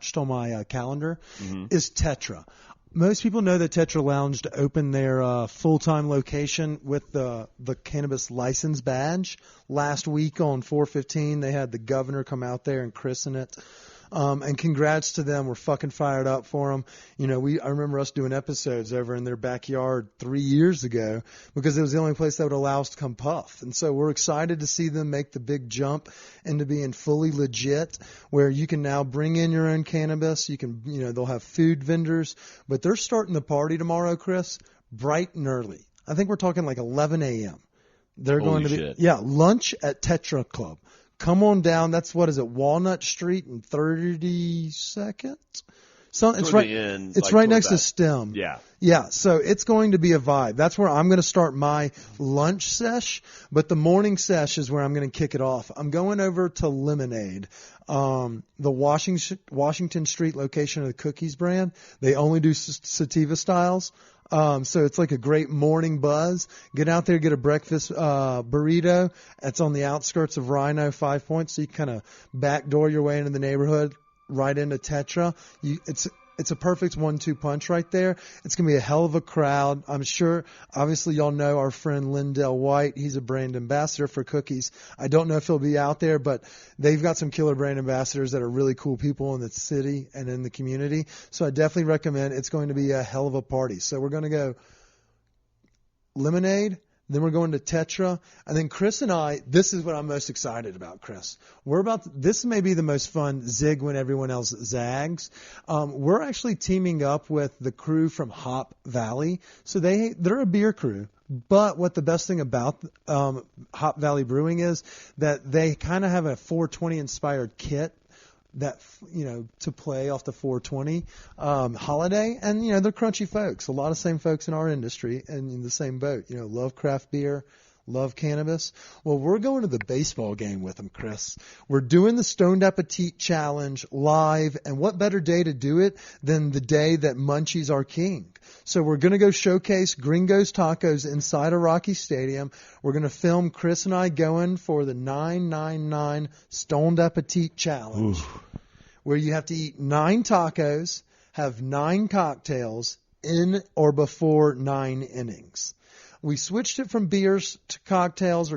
watched on my calendar is Tetra. Most people know that Tetra Lounge to open their full-time location with the cannabis license badge. Last week on 4/15, they had the governor come out there and christen it. And congrats to them. We're fucking fired up for them. You know, I remember us doing episodes over in their backyard 3 years ago because it was the only place that would allow us to come puff. And so we're excited to see them make the big jump into being fully legit, where you can now bring in your own cannabis. You can, you know, they'll have food vendors, but they're starting the party tomorrow, Chris, bright and early. I think we're talking like 11 a.m. They're Holy going to be, shit. yeah, lunch at Tetra Club. Come on down. That's, what is it, Walnut Street and 32nd? So it's right. It's right next to STEM. Yeah. Yeah. So it's going to be a vibe. That's where I'm going to start my lunch sesh, but the morning sesh is where I'm going to kick it off. I'm going over to Lemonade, the Washington Street location of the Cookies brand. They only do sativa styles. So it's like a great morning buzz. Get out there, get a breakfast burrito. It's on the outskirts of Rhino, 5 Points, so you kind of backdoor your way into the neighborhood, right into Tetra. It's a perfect 1-2 punch right there. It's going to be a hell of a crowd. I'm sure, obviously, y'all know our friend Lindell White. He's a brand ambassador for Cookies. I don't know if he'll be out there, but they've got some killer brand ambassadors that are really cool people in the city and in the community. So I definitely recommend. It's going to be a hell of a party. So we're going to go Lemonade, then we're going to Tetra, and then Chris and I, this is what I'm most excited about, Chris. This may be the most fun zig when everyone else zags. We're actually teaming up with the crew from Hop Valley. So they're a beer crew. But what the best thing about Hop Valley Brewing is that they kind of have a 420 inspired kit that, you know, to play off the 420 holiday. And, you know, they're crunchy folks. A lot of same folks in our industry and in the same boat. You know, love craft beer, love cannabis. Well, we're going to the baseball game with them, Chris. We're doing the Stoned Appetit Challenge live. And what better day to do it than the day that Munchies are king? So we're going to go showcase Gringo's Tacos inside a Rocky Stadium. We're going to film Chris and I going for the 999 Stoned Appetit Challenge, where you have to eat 9 tacos, have 9 cocktails in or before 9 innings. We switched it from beers to cocktails,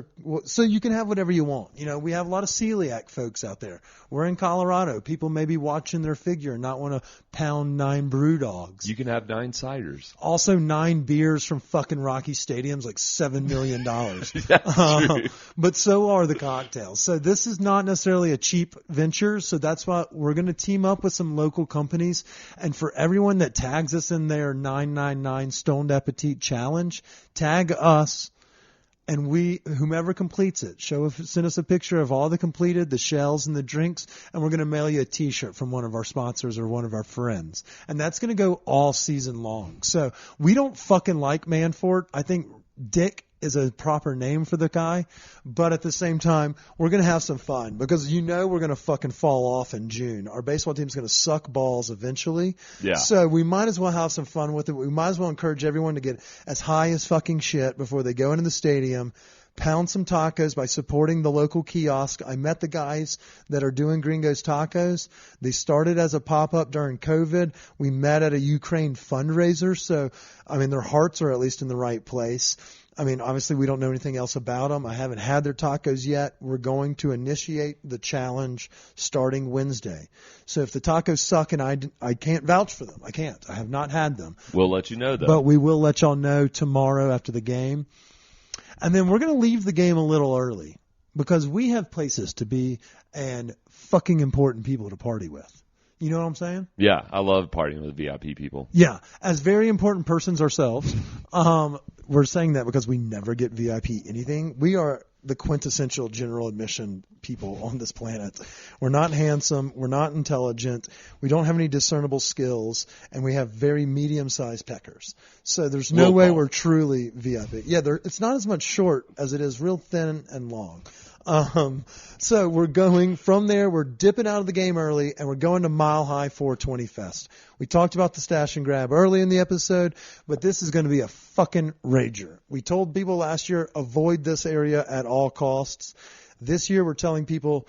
so you can have whatever you want. You know, we have a lot of celiac folks out there. We're in Colorado. People may be watching their figure and not want to pound 9 brew dogs. You can have 9 ciders. Also 9 beers from fucking Rocky Stadium's like $7 million. True. But so are the cocktails. So this is not necessarily a cheap venture. So that's why we're going to team up with some local companies. And for everyone that tags us in their 999 Stoned Appetit Challenge, tag us, and whomever completes it, send us a picture of all the completed, the shells and the drinks, and we're going to mail you a t-shirt from one of our sponsors or one of our friends. And that's going to go all season long. So we don't fucking like Manfort. I think Dick is a proper name for the guy, but at the same time, we're going to have some fun because we're going to fucking fall off in June. Our baseball team's going to suck balls eventually. Yeah. So we might as well have some fun with it. We might as well encourage everyone to get as high as fucking shit before they go into the stadium, pound some tacos by supporting the local kiosk. I met the guys that are doing Gringo's Tacos. They started as a pop-up during COVID. We met at a Ukraine fundraiser. So, I mean, their hearts are at least in the right place. I mean, obviously we don't know anything else about them. I haven't had their tacos yet. We're going to initiate the challenge starting Wednesday. So if the tacos suck and I can't vouch for them, I can't. I have not had them. We'll let you know, though. But we will let y'all know tomorrow after the game. And then we're going to leave the game a little early because we have places to be and fucking important people to party with. You know what I'm saying? Yeah, I love partying with VIP people. Yeah, as very important persons ourselves, we're saying that because we never get VIP anything. We are the quintessential general admission people on this planet. We're not handsome. We're not intelligent. We don't have any discernible skills, and we have very medium-sized peckers. So there's no way we're truly VIP. Yeah, it's not as much short as it is real thin and long. So we're going from there. We're dipping out of the game early, and we're going to Mile High 420 Fest. We talked about the stash and grab early in the episode, but this is going to be a fucking rager. We told people last year, avoid this area at all costs. This year, we're telling people,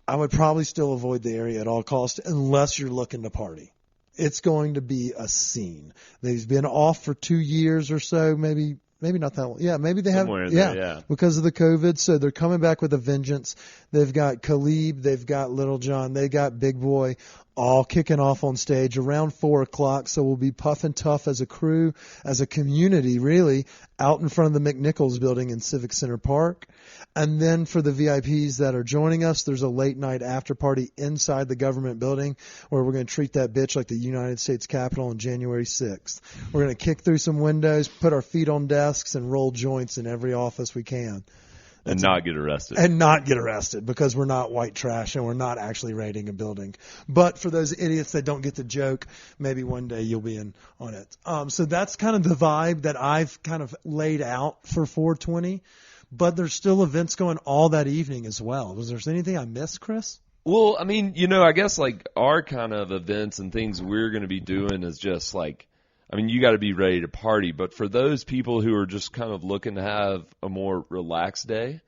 I would probably still avoid the area at all costs unless you're looking to party. It's going to be a scene. They've been off for 2 years or so, maybe not that long. Yeah, maybe they have. Somewhere in there, yeah. Because of the COVID. So they're coming back with a vengeance. They've got Khalib, they've got Little John, they got Big Boy, all kicking off on stage around 4:00. So we'll be puffing tough as a crew, as a community, really, out in front of the McNichols building in Civic Center Park. And then for the VIPs that are joining us, there's a late night after party inside the government building where we're going to treat that bitch like the United States Capitol on January 6th. We're going to kick through some windows, put our feet on desks, and roll joints in every office we can. And not get arrested. And not get arrested because we're not white trash and we're not actually raiding a building. But for those idiots that don't get the joke, maybe one day you'll be in on it. So that's kind of the vibe that I've kind of laid out for 420. But there's still events going all that evening as well. Was there anything I missed, Chris? Well, I mean, I guess like our kind of events and things we're going to be doing is just like, I mean, you got to be ready to party. But for those people who are just kind of looking to have a more relaxed day,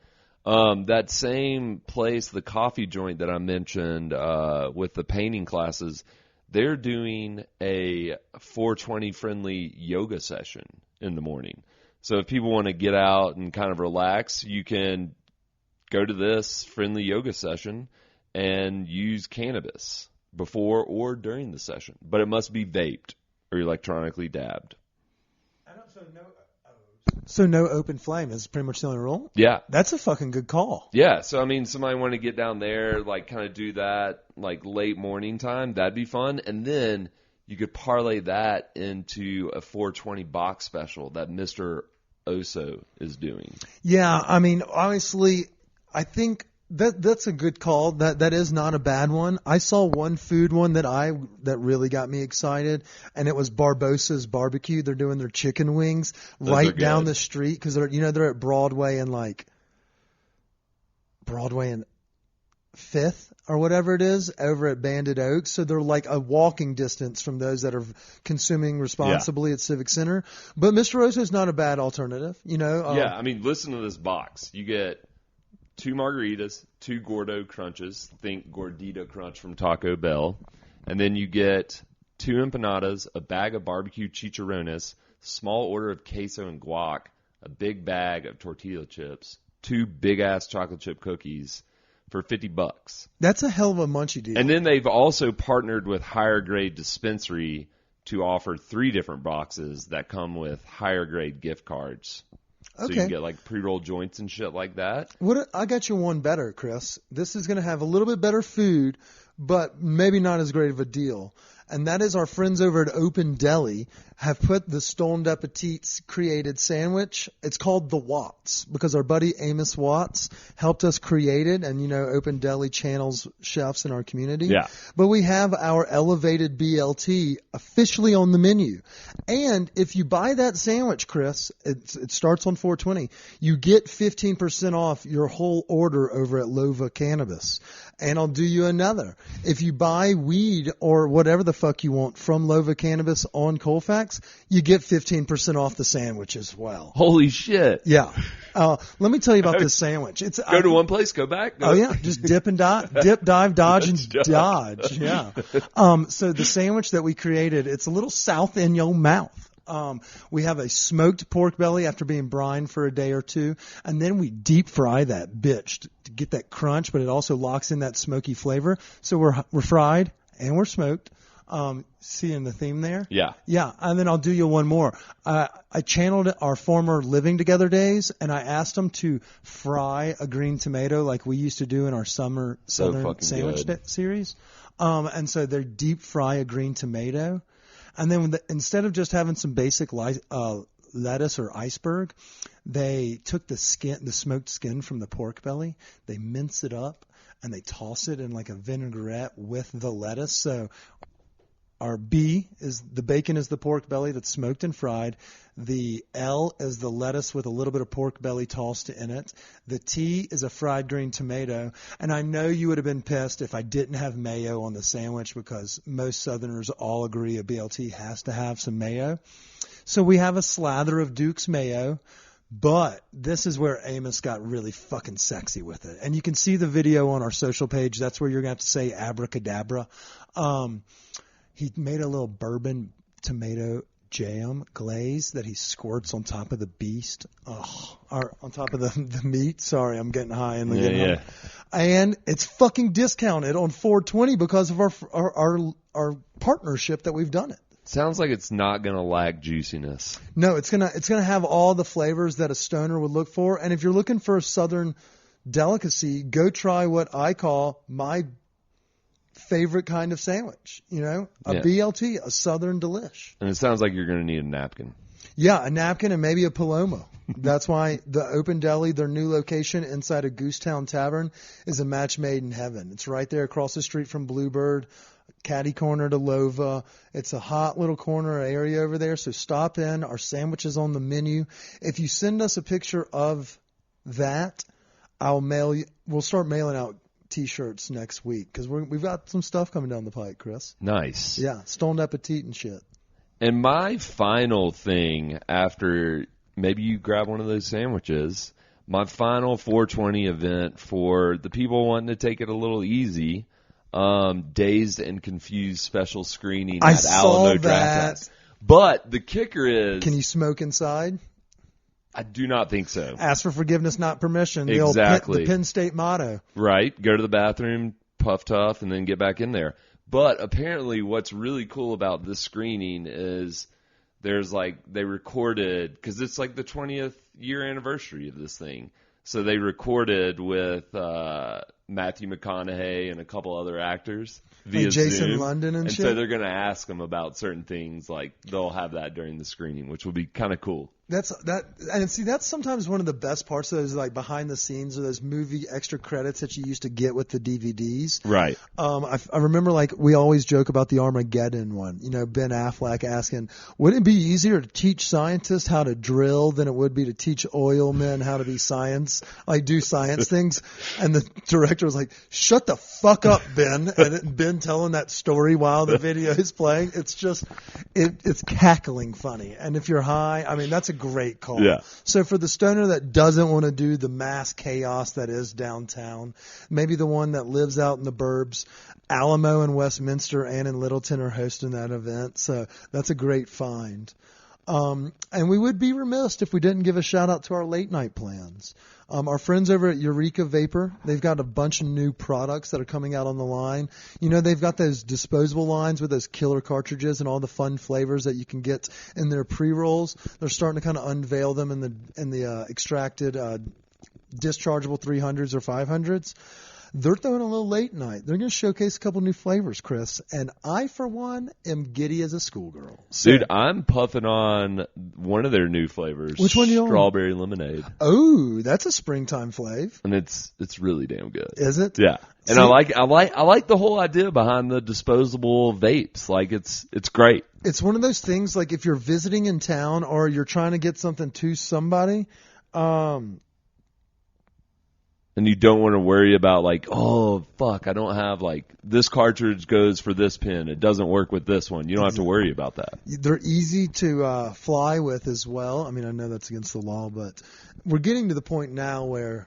that same place, the coffee joint that I mentioned with the painting classes, they're doing a 420 friendly yoga session in the morning. So if people want to get out and kind of relax, you can go to this friendly yoga session and use cannabis before or during the session. But it must be vaped or electronically dabbed. So no open flame is pretty much the only rule? Yeah. That's a fucking good call. Yeah. So, I mean, somebody want to get down there, like kind of do that like late morning time. That'd be fun. And then you could parlay that into a 420 box special that Mr. Oso is doing. Yeah, I mean, honestly, I think that's a good call. That is not a bad one. I saw one food one that really got me excited, and it was Barbossa's Barbecue. They're doing their chicken wings right down the street because they're at Broadway and Fifth or whatever it is over at Bandit Oaks. So they're like a walking distance from those that are consuming responsibly at Civic Center. But Mr. Rosa is not a bad alternative, Yeah, I mean, listen to this box. You get 2 margaritas, 2 Gordo Crunches. Think Gordita Crunch from Taco Bell. And then you get 2 empanadas, a bag of barbecue chicharrones, small order of queso and guac, a big bag of tortilla chips, 2 big-ass chocolate chip cookies, for $50. That's a hell of a munchy deal. And then they've also partnered with Higher Grade Dispensary to offer 3 different boxes that come with higher grade gift cards. So you can get like pre-rolled joints and shit like that. I got you one better, Chris. This is going to have a little bit better food, but maybe not as great of a deal. And that is our friends over at Open Deli have put the Stoned Appetit's created sandwich. It's called the Watts because our buddy Amos Watts helped us create it. And, Open Deli channels chefs in our community. Yeah. But we have our elevated BLT officially on the menu. And if you buy that sandwich, Chris, it starts on 420. You get 15% off your whole order over at Lova Cannabis. And I'll do you another. If you buy weed or whatever the fuck you want from Lova Cannabis on Colfax, you get 15% off the sandwich as well. Holy shit. Yeah. Let me tell you about this sandwich. Go to one place, go back. Oh, yeah. Just dip and dip, dive, dodge, and dodge. Yeah. So the sandwich that we created, it's a little south in your mouth. We have a smoked pork belly after being brined for a day or two, and then we deep fry that bitch to get that crunch, but it also locks in that smoky flavor. So we're fried and we're smoked. Seeing the theme there? Yeah. Yeah, and then I'll do you one more. I channeled our former living together days, and I asked them to fry a green tomato like we used to do in our summer Southern Sandwich series. And so they deep fry a green tomato. And then instead of just having some basic lettuce or iceberg, they took the smoked skin from the pork belly, they mince it up, and they toss it in like a vinaigrette with the lettuce. So our B is the bacon is the pork belly that's smoked and fried. The L is the lettuce with a little bit of pork belly tossed in it. The T is a fried green tomato. And I know you would have been pissed if I didn't have mayo on the sandwich because most Southerners all agree a BLT has to have some mayo. So we have a slather of Duke's mayo, But this is where Amos got really fucking sexy with it. And you can see the video on our social page. That's where you're going to have to say abracadabra. He made a little bourbon tomato jam glaze that he squirts on top of the beast. Or on top of the meat. Sorry, I'm getting high and getting hungry. And it's fucking discounted on 420 because of our partnership that we've done it. Sounds like it's not going to lack juiciness. No, it's gonna have all the flavors that a stoner would look for. And if you're looking for a southern delicacy, go try what I call my favorite kind of sandwich. You know, a BLT, a southern delish. And it sounds like you're going to need a napkin. Yeah, a napkin and maybe a Paloma. That's why the Open Deli, their new location inside of Goosetown Tavern, is a match made in heaven. It's right there across the street from Bluebird. Caddy corner to Lova. It's a hot little corner area over there, so stop in. Our sandwich is on the menu. If you send us a picture of that, I'll mail you. We'll start mailing out T-shirts next week because we've got some stuff coming down the pike, Chris. Nice. Yeah, Stoned Appetit and shit. And my final thing after maybe you grab one of those sandwiches, my final 420 event for the people wanting to take it a little easy. Dazed and Confused special screening at Alamo Draft House. But the kicker is... Can you smoke inside? I do not think so. Ask for forgiveness, not permission. Exactly. The Penn State motto. Right. Go to the bathroom, puff tough, and then get back in there. But apparently what's really cool about this screening is there's they recorded, because it's the 20th year anniversary of this thing. So they recorded with Matthew McConaughey and a couple other actors via Jason Zoom. London and shit. So they're going to ask them about certain things. They'll have that during the screening, which will be kind of cool. That's sometimes one of the best parts of those behind the scenes or those movie extra credits that you used to get with the DVDs. Right. I remember we always joke about the Armageddon one. You know, Ben Affleck asking, would it be easier to teach scientists how to drill than it would be to teach oil men how to be do science things? And the director was like, shut the fuck up, Ben. And Ben telling that story while the video is playing. It's just, it's cackling funny. And if you're high, that's a great call. Yeah. So for the stoner that doesn't want to do the mass chaos that is downtown, maybe the one that lives out in the burbs, Alamo and Westminster and in Littleton are hosting that event. So that's a great find. And we would be remiss if we didn't give a shout out to our late night plans. Our friends over at Eureka Vapor, they've got a bunch of new products that are coming out on the line. You know, they've got those disposable lines with those killer cartridges and all the fun flavors that you can get in their pre-rolls. They're starting to kind of unveil them in the extracted dischargeable 300s or 500s. They're throwing a little late night. They're going to showcase a couple new flavors, Chris. And I, for one, am giddy as a schoolgirl. So, dude, I'm puffing on one of their new flavors. Which one do you want? Strawberry lemonade. Oh, that's a springtime flav. And it's really damn good. Is it? Yeah. And see, I like the whole idea behind the disposable vapes. It's great. It's one of those things if you're visiting in town or you're trying to get something to somebody, and you don't want to worry about oh fuck, I don't have this cartridge goes for this pin. It doesn't work with this one. You don't have to worry about that. They're easy to fly with as well. I know that's against the law, but we're getting to the point now where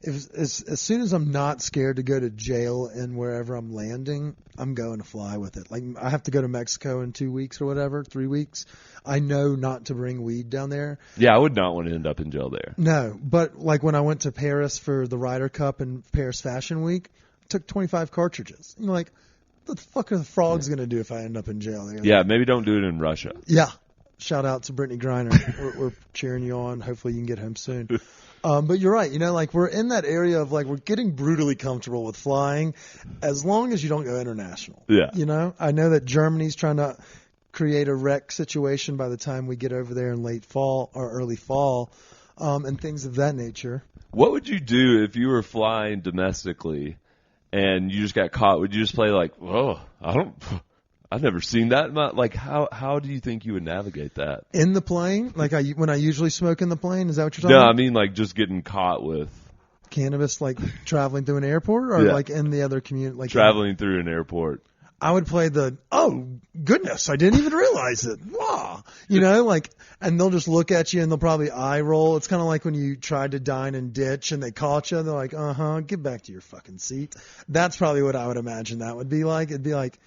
as soon as I'm not scared to go to jail and wherever I'm landing, I'm going to fly with it. I have to go to Mexico in 2 weeks or whatever, 3 weeks. I know not to bring weed down there. Yeah, I would not want to end up in jail there. No, but when I went to Paris for the Ryder Cup and Paris Fashion Week, I took 25 cartridges. What the fuck are the frogs going to do if I end up in jail there? Yeah, maybe don't do it in Russia. Yeah. Shout out to Brittany Griner. we're cheering you on. Hopefully you can get home soon. But you're right. We're in that area of we're getting brutally comfortable with flying as long as you don't go international. Yeah. I know that Germany's trying to create a wreck situation by the time we get over there in late fall or early fall, and things of that nature. What would you do if you were flying domestically and you just got caught? Would you just play I've never seen that. How do you think you would navigate that? In the plane? When I usually smoke in the plane? Is that what you're talking about? No, I mean just getting caught with cannabis, traveling through an airport or in the other community? Traveling through an airport. I would play good goodness, I didn't even realize it. Wow. And they'll just look at you and they'll probably eye roll. It's kind of like when you tried to dine and ditch and they caught you and they're like, get back to your fucking seat. That's probably what I would imagine that would be like. It'd be like,